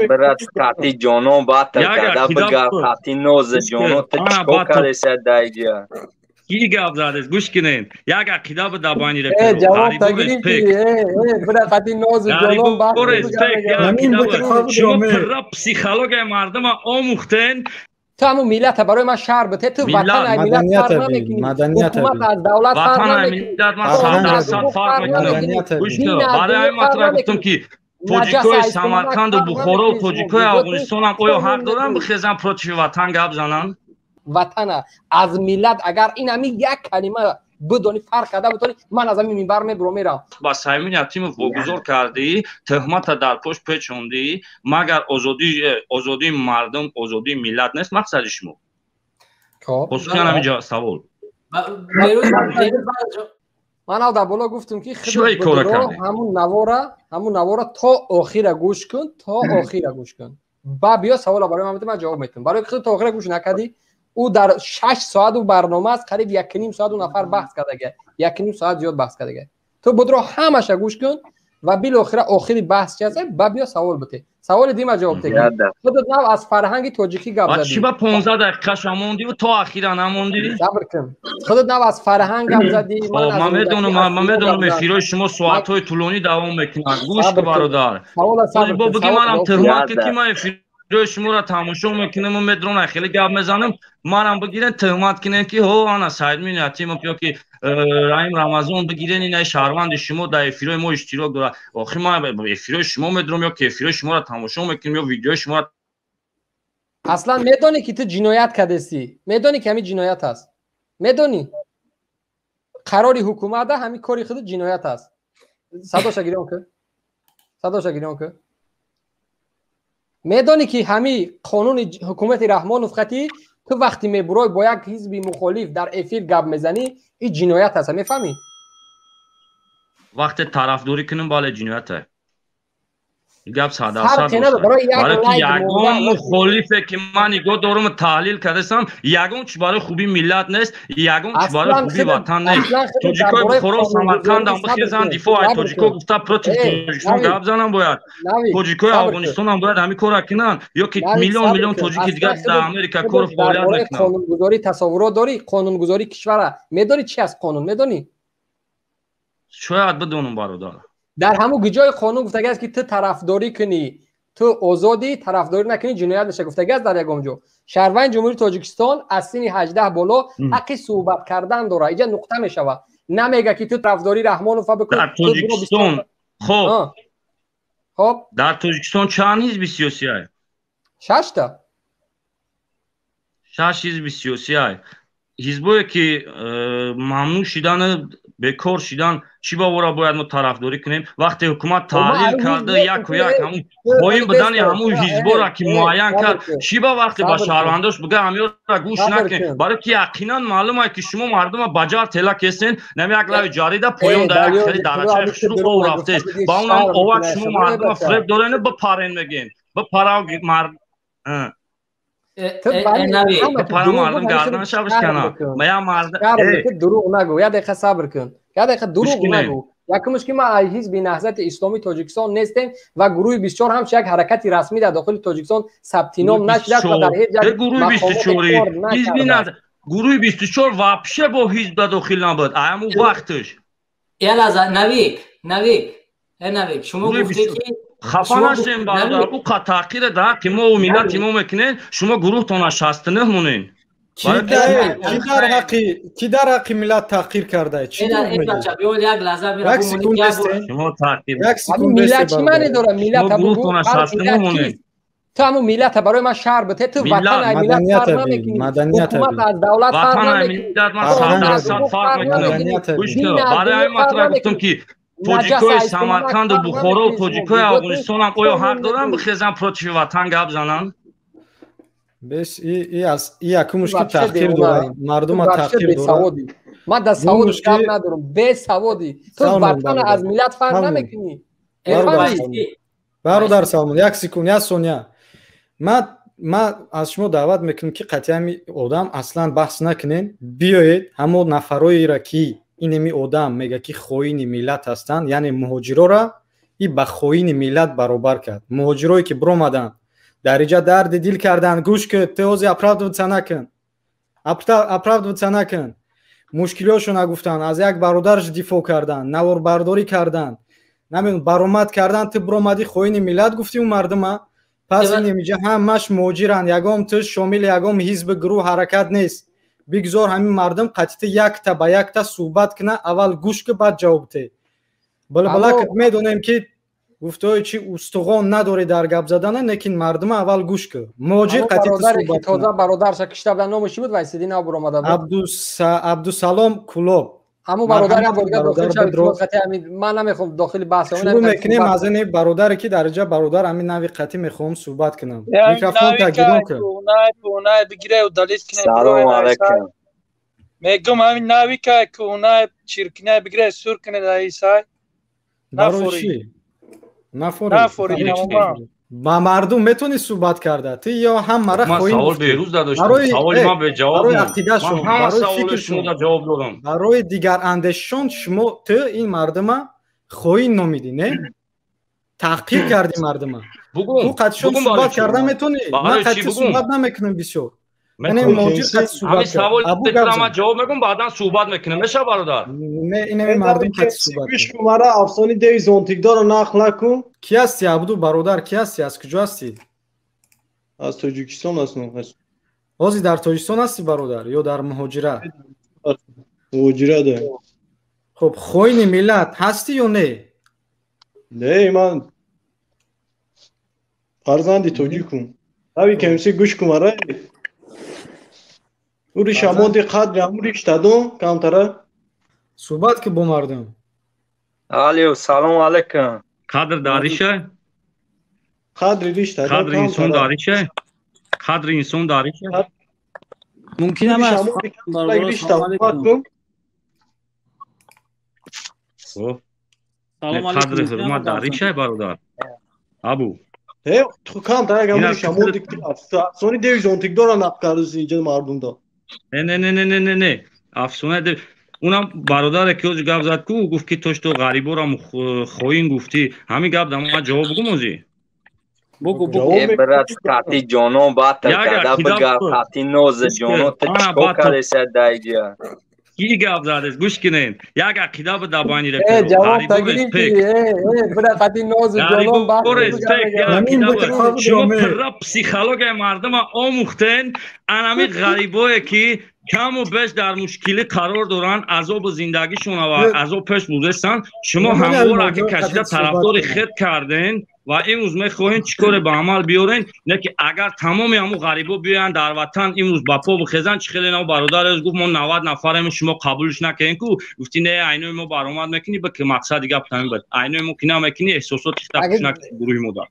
برات قاطی جانو باتر کده بگر قاطی نوز جانو تا چکو کرده دایجا کی گپ زده گوش کنین یک عقیده به دبانی جواب تگیریم که برای قاطی نوز جانو شما پر پسیخولوژی مردم آموختین تو همون میلت برای من شهر بده تو وطن میلت فرق نمیکنی حکومت از دولت فرق نمیکنی وطن فرق نمیکنی گوش کن برای من مطرح گفتم که توجیکای سمرقند و بخارا و توجیکای افغانستان هم آیا حق دارن بخیزن پروچی وطن گپ زنن وطن از میلت اگر این همین یک کلمه بدونی فرق کرده بتونی من از همین منبر میرم با سایمین یتیم واگذار کردی تهمت در پشت پیچوندی مگر آزادی مردم آزادی ملت نیست مقصد شما پاسخ همینجا سوال من در بالا گفتم که همون نوارا تا آخر گوش کن با بیا سوال برای من جواب میتونم برای که تا آخر گوش نکردی او در 6 ساعت و برنامه است قریب 1.5 ساعت و نفر بحث کرده 1.5 ساعت زیاد بحث کرده تو بدرو همش گوش کن و بالاخره آخری بحث چیه با بیا سوال بده سوال دیما جواب بده خودت نو از فرهنگ تاجیکی گپ زدی چی با 15 دقیقه شموندی و تا اخیرا نموندی صبر کن خودت نو از فرهنگ گپ زدی من میدونم افیرای شما ساعت‌های طولانی دوام میکنن گوش کن برادر با بگی منم تهمت کی ما افیرای شما را تماشا میکنم و میدونم خیلی گپ میزنم منم بگیرن تهمت کنن که هو انا سعید مین یتیم که رایم رمضان بگیرن این شهروند شما در افیرای ما اشتراک داره آخه ما افیرای شما میدونم یا که افیرای شما را تماشا میکنیم یا ویدیو شما را اصلا میدونی که تو جنایت کردی میدونی که همین جنایت است میدونی قراری حکومت ده همین کاری خود جنایت است صداش گیرم که میدونی که همین قانون حکومت رحمان افختی تو وقتی میبروی با یک حزب مخالف در افیر گپ میزنی این جنایت هست میفهمی وقت طرفداری کنیم بالا جنایت گپ ساده است برای که یگان مخالفه که من ایگو دارم تحلیل کردم یگان چی برای خوبی ملت نیست یگان چی برای خوبی وطن نیست توجیکای بخارا سمرقند هم بخیزن دفاع توجیکا گفته پروتی توجیکستان گپ زنن باید توجیکای افغانستان هم باید همین کار کنن یا که میلیون توجیک دیگه در امریکا کار فعالیت میکنن قانونگذاری تصورات داری قانونگذاری کشور میدونی چی است قانون میدونی شاید بدونم برادر در همون جای قانون گفته است که تو طرفداری کنی تو آزادی طرفداری نکنی جنایت میشه گفته است در یگام جو شهروند جمهوری تاجیکستان از سن 18 بالا حق صحبت کردن داره اینجا نقطه میشه نمیگه که تو طرفداری رحمانوف بکن در تاجیکستان خب در تاجیکستان چند حزب سیاسی هست 6 تا 6 حزب سیاسی هست حزبایی که ممنوع شدن بکار شدن چی باورا باید ما طرفداری کنیم وقتی حکومت تحلیل کرده یک و یک همون خواهیم بدن همون حزبا را که معین کرد چی با وقتی با شهرونداش بگه همین را گوش نکنیم برای که یقینا معلومه که شما مردم بجار تلک هستین نمی یک لای جاری ده پایان در یک خیلی درجه شروع او رفته است با اون هم اوک شما مردم فریب دارین بپرین بگین بپراو مرد پارا مردم گردن شبش کنه ما مردم دروغ نگو یا دقیقه صبر کن یا دقیقه دروغ نگو یکمش که ما حزب نهضت اسلامی تاجیکستان نیستیم و گروه 24 هم یک حرکتی رسمی در داخل تاجیکستان ثبت نام نشده و در هیچ جای گروه 24 حزب نهضت گروه 24 واپشه با حزب داخل نبود همون وقتش یلا نویک شما گفتی که خفا نشین برادر او تحقیر ده که ما و ملت ما میکنین شما گروه تان 69 مونین کی در حق ملت تحقیر کرده چی یک سکوند ملت چی معنی داره ملت گروه تان 69 مونین تو همون ملت برای من شهر بده تو وطن ملت فرق نمیکنی حکومت از دولت فرق نمیکنی برای همین مطرح گفتم که توجیکای سمرقند و بخارا و توجیکای افغانستان هم آیا حق دارن بخیزن پروتی وطن گپ زنن بس ای یکمش که تحقیر داره مردم تحقیر داره ما در سواد گپ ندارم به سوادی تو وطن از ملت فرق نمیکنی برادر سلمان یک سکون یک ثانیه ما از شما دعوت میکنم که قطعا همین آدم اصلا بحث نکنین بیایید همون نفرایی را که اینمی آدم میگه که خوین ملت هستند یعنی مهاجرا را این با خوین ملت برابر کرد. مهاجرایی که برآمدن در اینجا درد دل کردن، گوش که تئوزی اپرادوتسا نکن، اپرادوتسا نکن، مشکلاشو نگفتن، از یک برادرش دفاع کردن، نوار برداری کردن، نمیدونم برآمد کردن، تو برآمدی خوین ملت گفتی اون مردم پس این اینجا همش مهاجرن، یگام تو شامل یگام حزب گروه حرکت نیست. بگذار همین مردم قطعی یک تا با یک تا صحبت کنه، اول گوش که بعد جواب ده. بلا که میدونیم که گفتای چی استخوان نداره در گپ زدن، لیکن مردم اول گوش که مهاجر قطعی صحبت کنه. تازه برادرش کشته بودن، نامش چی بود وایسیدی نه برآمده بود؟ عبدالسلام کلوب. همون برادر من نمیخوام داخل بحث اون شروع میکنیم از این برادر که درجه برادر همین نوی قطعی میخوام صحبت کنم. میکروفون تگیرون کن. اونای بگیره و دلیل کنه. سلام علیکم. میگم همین نوی که اونای چیرکنه بگیره سور کنه در ایسای. نفوری. نفوری. با مردم میتونی صحبت کرده تو یا هم مرا خوین سوال بیروز داشتم، سوال ما به جواب برای عقیدهشون، برای سوالشون جواب دادم. برای دیگر اندیششون شما تو این مردم خوین نمیدی نه؟ تحقیر کردی مردم. تو قدشون صحبت کرده میتونی، من قدشون صحبت نمیکنم بسیار. من موجود قد صحبت سوال دارم جواب میگم بعدا صحبت میکنم میشه برادر. نه این مردم قد صحبت. گوش کن مرا افسانه دیوی زونتیکدار رو نقل کن. کی هستی عبدو برادر؟ کی هستی؟ از کجا هستی؟ از تاجیکستان هستم. بازی در تاجیکستان هستی برادر یا در مهاجرت؟ مهاجرت. خب خوین ملت هستی یا نه؟ نه من فرزندی تاجیکم. اوی که میشه گوش کن مرا. اوری شماندی قدر اموریش دادم کامتره صحبت که با مردم. علیو سلام علیکم. قدر داریشه؟ قدر ریش دادم. قدر انسان داریشه؟ قدر انسان داریشه؟ ممکنه من از ریش دادم. قدر حرمت داریشه برادر؟ ابو تو کامتره اموری شماندی افسانه دیوی زونتیکدار رو نقل کرده اینجا مردم دا. نه افسانه اونم برادر که اوج گپ زد کو گفت که توش تو غریبا را خوین گفتی همین گپ دما جواب بگو موزی بگو برات قاطی جانو بات کدا بگا قاطی نوز جانو تچکو کاری سدایجا کی گپ زد گوش کنین یک عقیده به دبانی را جواب تگیری برات قاطی نوز جانو بات شما پر پسیکولوژی مردم آموختن انمی غریبایی که کم و بیش در مشکلی قرار دارن عذاب زندگیشون و عذاب پیش بردستن شما همواره که کشیده طرفدار خود کردین و این روز میخواین چیکار به عمل بیارین نه که اگر تمام همو غریبا بیان در وطن این روز با پا بخزن چه خیلی نو برادر از گفت ما 90 نفریم شما قبولش نکنین کو گفتی نه عینو ما برآمد میکنی به که مقصد دیگه تامین بده عینو ما کنه میکنی احساسات تخش نکنی گروهی مدار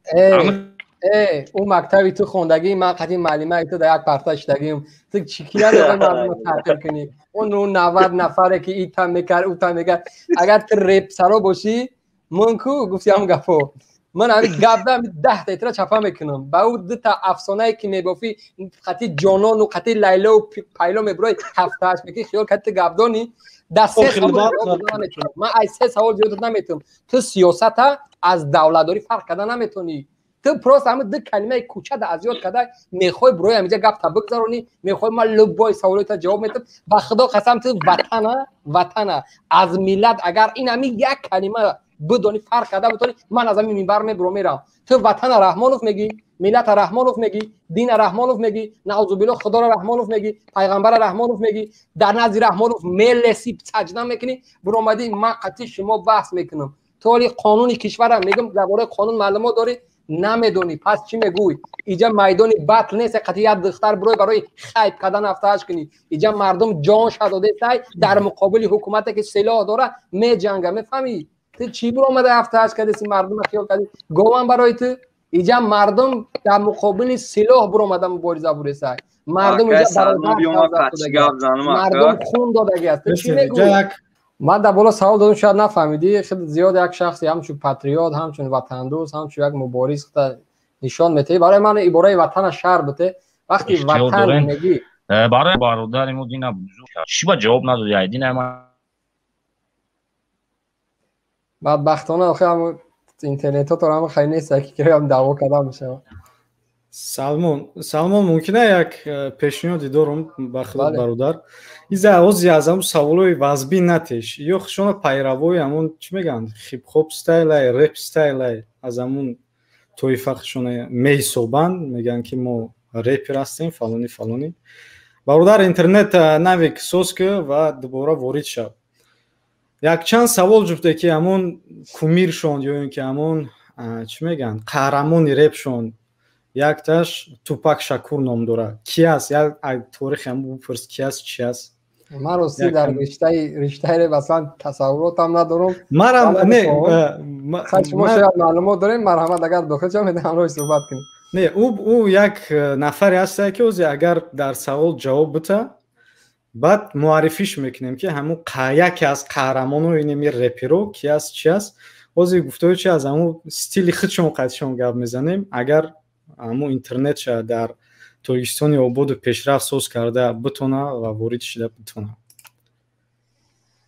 اون مکتبی تو خوندگی من قدیم معلمه تو در یک پرتاش دگیم تو چیکیا رو مردم تحقیر کنی اون 90 نفره که ایتا میکرد اوتا میکرد اگر تو رپ سرا باشی من کو گفتی هم گفو من همین گپ دارم 10 تا ایترا چپا میکنم با اون 2 تا افسانه‌ای که میگفتی قطعی جانان و قطعی لیلا و پایلو میبرای 7 8 میگی خیال کت گپ دانی دست من از 3 سوال زیاد نمیتونم تو سیاست از دولتداری فرق کردن نمیتونی تو پروس همه 2 کلمه کوچه از یاد کرده میخوای برای همینجا گپ تا بگذارونی میخوای ما لبای سوالات جواب میدم با خدا قسم تو وطن از ملت اگر این همین یک کلمه بدونی فرق کرده بتونی من از همین منبر میرم تو وطن رحمانوف میگی ملت رحمانوف میگی دین رحمانوف میگی نعوذ بالله خدا رحمانوف میگی پیغمبر رحمانوف میگی در نزد رحمانوف ملسی سجده میکنی برو اومدی من قطعی شما بحث میکنم تو قانونی کشورم میگم درباره قانون معلومات داری نمیدونی پس چی میگوی اینجا میدانی بطل نیست قطعی دختر برای خیب کردن افتاش کنی اینجا مردم جان شداده تای در مقابل حکومتی که سلاح داره می جنگه میفهمی تو چی برو اومده افتاش کردی مردم خیال کردی گوام برای تو اینجا مردم در مقابل سلاح برو اومده مبارزه برسه مردم اینجا مردم خون دادگی است چی میگوی من در بالا سوال دادم شاید نفهمیدی خیلی زیاد یک شخصی همچون پاتریوت همچون وطن دوست همچون یک مبارز نشان میده برای من عباره وطن شهر بوده وقتی وطن میگی برای برادرمو دینا بزرگ چی با جواب ندادی ایدین من بدبختانه آخه هم اینترنت ها تو هم خیلی نیست که هم دعوا کردن میشه. سلمان ممکنه یک پیشنهادی دارم با خودت برادر. ایزا اوزی از همون سوالوی وزبی نتیش یا خشون پیروی همون چی میگن خیپ خوب ستایل رپ ستایل از همون تویفه خشون میسوبن میگن که ما رپر هستیم فلانی برادر اینترنت نویک سوز که و دوباره وارد شد. یک چند سوال جفته که همون کومیر شون یا اینکه همون چی میگن قهرمان رپ شون یک تاش توپاک شاکور نام داره. کی است؟ یک تاریخ هم بپرس کی است چی است؟ من راستی در رشته مثلا تصوراتم ندارم. مرام نه شما شاید معلومات دارین مرحمت اگر داخل جام همراهی صحبت کنیم. نه او یک نفری هست که اوزی اگر در سوال جواب بده بعد معرفیش میکنیم که همون یکی از قهرمانو اینمی رپرو کی است چی است. اوزی گفتگو چی از همون استیل خودشون قضیهشون گپ میزنیم. اگر همون اینترنت در ترکستان آباد پیشرفت ساز کرده بتونه و وارد شده بتونه.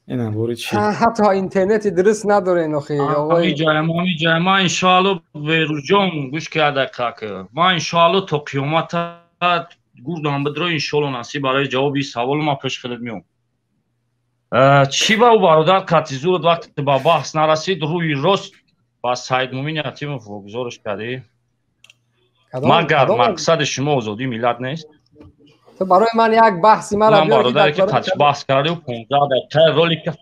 اینا وارد شد. حتی اینترنت درست نداره نخی. آقای جای ما ان شاء الله به رجوم گوش کرده که ما ان شاء الله تا قیامت گردم بدرو ان شاء الله نصیب برای جوابی سوال ما پیش خدمت میام. چی با برادر کاتیزور وقتی با بحث نرسید روی راست با سعید مومین یتیموف گزارش کرده. مگر مقصد شما آزادی ملت نیست؟ تو برای من یک بحثی مرا بیار برادری که تاچ بحث کرده و 15 دقیقه رولی که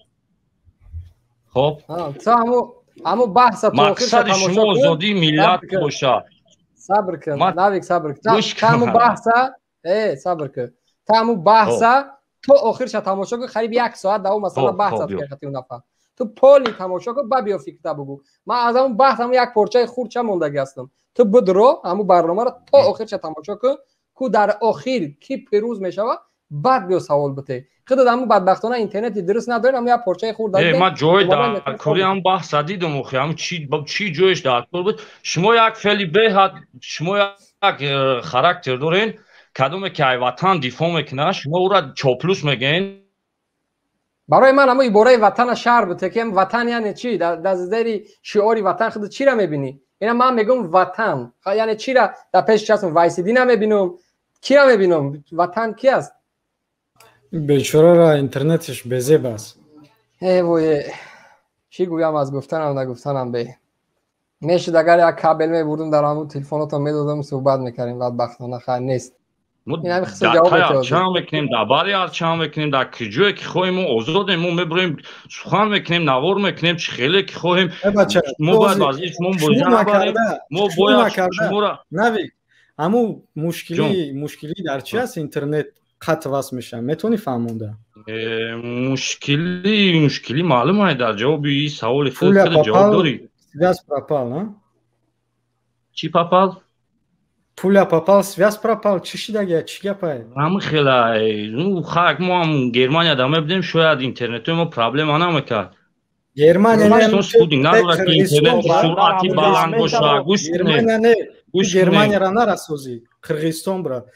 خب تو همو بحث تو مقصد شما آزادی ملت باشه. صبر کن نویک صبر کن. همو بحث صبر کن. همو بحث تو آخرش تماشا کن قریب 1 ساعت داو مثلا بحث کرد اون نفر. تو پولی تماشا کن بعد بیا فکر بگو. من از اون بحث هم یک پرچه خورد چه موندگی هستم. تو بدرو همو برنامه رو تا آخر چه تماشا کن کو در آخر کی پیروز میشه بعد بیا سوال بده. خود همو بدبختانه اینترنت درست ندارن همو یک پرچه خورد دادن. ما جوی در کلی هم بحث دیدم و همو چی جویش در بود. شما یک فعلی به شما یک خاراکتر دارین کدوم که وطن دفاع میکنه شما او را چاپلوس میگین. برای من همو عباره وطن شهر بده که وطن یعنی چی در زیر شعاری وطن خود چی را میبینی؟ اینا من میگم وطن یعنی چی را در پیش چشم وایسیدی نمیبینم کی را میبینم وطن کی است؟ بیچاره را اینترنتش بزه بس. ای وای چی گویم از گفتنم نگفتنم به میشد اگر یک کابل میبردم در همون تلفناتو میدادم صحبت میکردیم بدبختانه خیر نیست. این همین خصوص جواب چم میکنیم در باری از چم میکنیم در کجایی که خواهیم آزادیم ما میبریم سخن میکنیم نوار میکنیم چه خیلی که خواهیم ما باید وظیفه ما باید ما باید شما را نوی همون مشکلی در چی است اینترنت قطع وصل میشه میتونی فهمونده مشکلی معلومه در جواب این سوال خود جواب داری связь пропал نه چی пропал پول пропал связь пропал چی شده چی گپه هم خیلی نو خاک ما هم گرمانیا دامه بدیم شاید اینترنت ما پرابلم نمیکرد گرمانیا نه سودی نداره که اینترنت سرعتی بلند باشه گوش کنید گرمانیا را نرسوزی قرغیزستان برا